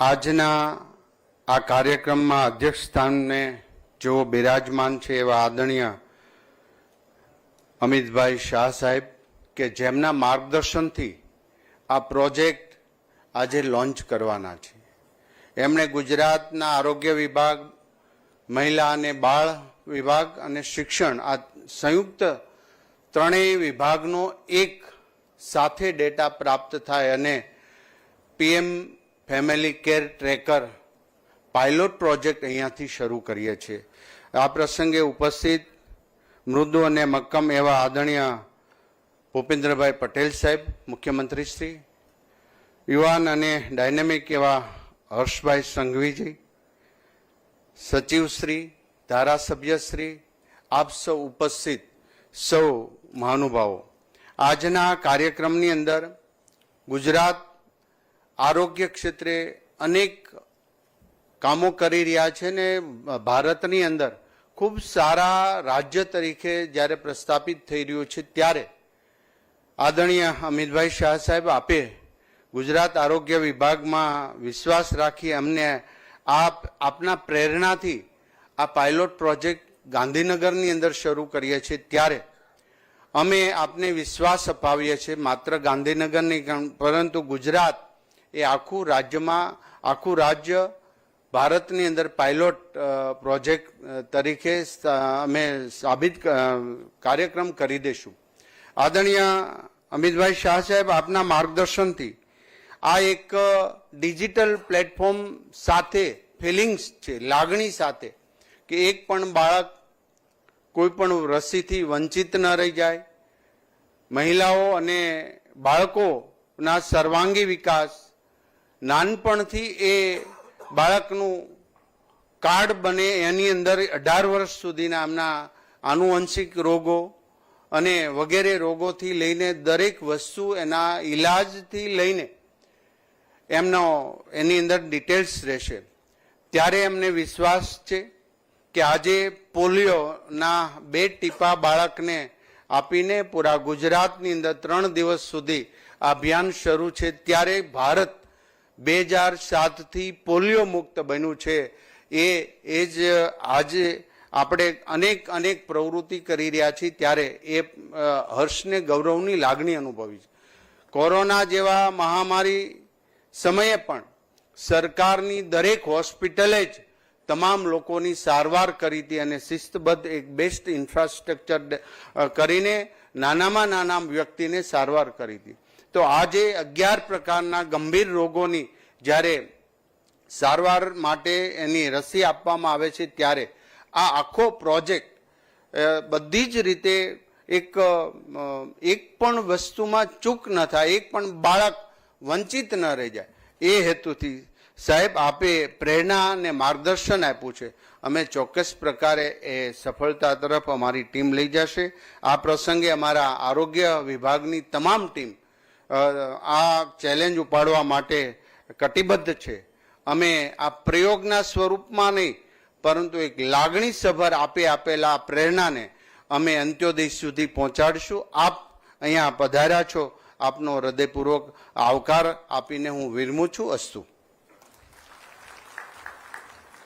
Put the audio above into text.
આજના આ કાર્યક્રમમાં અધ્યક્ષ સ્થાનને જેઓ બિરાજમાન છે એવા આદરણીય અમિતભાઈ શાહ સાહેબ કે જેમના માર્ગદર્શનથી આ પ્રોજેક્ટ આજે લોન્ચ કરવાના છે. એમણે ગુજરાતના આરોગ્ય વિભાગ, મહિલા અને બાળ વિભાગ અને શિક્ષણ આ સંયુક્ત ત્રણેય વિભાગનો એક સાથે ડેટા પ્રાપ્ત થાય અને PM family care tracker pilot project અહીંયાથી શરૂ કરીએ છીએ. આ પ્રસંગે ઉપસ્થિત મૃદુ અને મક્કમ એવા આદરણીય ભૂપેન્દ્રભાઈ પટેલ સાહેબ મુખ્યમંત્રી શ્રી, યુવાન અને ડાયનેમિક એવા હર્ષભાઈ સંઘવીજી, સચિવશ્રી, ધારાસભ્યશ્રી, આપ સૌ ઉપસ્થિત સૌ મહાનુભાવો, આજના કાર્યક્રમની અંદર ગુજરાત આરોગ્ય ક્ષેત્રે અનેક કામો કરી રહ્યા છે ને ભારતની અંદર ખૂબ સારા રાજ્ય તરીકે જ્યારે પ્રસ્થાપિત થઈ રહ્યું છે ત્યારે આદરણીય અમિતભાઈ શાહ સાહેબ આપે ગુજરાત આરોગ્ય વિભાગમાં વિશ્વાસ રાખી અમને આપના પ્રેરણાથી આ પાયલોટ પ્રોજેક્ટ ગાંધીનગરની અંદર શરૂ કરીએ છીએ ત્યારે અમે આપને વિશ્વાસ અપાવીએ છીએ માત્ર ગાંધીનગર નહીં પરંતુ ગુજરાત એ આખું રાજ્ય ભારતની અંદર પાયલોટ પ્રોજેક્ટ તરીકે અમે સાબિત કાર્યક્રમ કરી દઈશું. આદરણીય અમિતભાઈ શાહ સાહેબ આપના માર્ગદર્શનથી આ એક ડિજિટલ પ્લેટફોર્મ સાથે ફિલિંગ્સ છે, લાગણી સાથે કે એક પણ બાળક કોઈ પણ રસીથી વંચિત ન રહી જાય, મહિલાઓ અને બાળકોના સર્વાંગી વિકાસ, નાનપણથી એ બાળકનું કાર્ડ બને એની અંદર 18 વર્ષ સુધીના એમના આનુવંશિક રોગો અને વગેરે રોગોથી લઈને દરેક વસ્તુ એના ઈલાજથી લઈને એની અંદર ડિટેલ્સ રહેશે. ત્યારે એમને વિશ્વાસ છે કે આજે પોલિયોના 2 ટીપા બાળકને આપીને પૂરા ગુજરાતની અંદર 3 દિવસ સુધી આ અભિયાન શરૂ છે. ત્યારે ભારત 2007થી પોલિયો મુક્ત બન્યું છે. એ જ આજે આપણે અનેક પ્રવૃત્તિ કરી રહ્યા છીએ ત્યારે એ હર્ષને ગૌરવની લાગણી અનુભવી છે. કોરોના જેવા મહામારી સમયે પણ સરકારની દરેક હોસ્પિટલે જ તમામ લોકોની સારવાર કરી હતી અને શિસ્તબદ્ધ એક બેસ્ટ ઇન્ફ્રાસ્ટ્રક્ચર કરીને નાનામાં નાના વ્યક્તિને સારવાર કરી હતી. તો આજે 11 પ્રકારના ગંભીર રોગોની જ્યારે સારવાર માટે એની રસી આપવામાં આવે છે ત્યારે આ આખો પ્રોજેક્ટ બધી જ રીતે એક પણ વસ્તુમાં ચૂક ન થાય, એક પણ બાળક વંચિત ન રહી જાય એ હેતુથી સાહેબ આપે પ્રેરણા અને માર્ગદર્શન આપ્યું છે. અમે ચોક્કસ પ્રકારે એ સફળતા તરફ અમારી ટીમ લઈ જશે. આ પ્રસંગે અમારા આરોગ્ય વિભાગની તમામ ટીમ આ ચેલેન્જ ઉપાડવા માટે કટિબદ્ધ છે. અમે આ પ્રયોગના સ્વરૂપમાં નહીં પરંતુ એક લાગણીસભર આપેલા પ્રેરણાને અમે અંત્યોદય સુધી પહોંચાડીશું. આપ અહીંયા પધાર્યા છો, આપનો હૃદયપૂર્વક આવકાર આપીને હું વિરમું છું. અસ્તુ.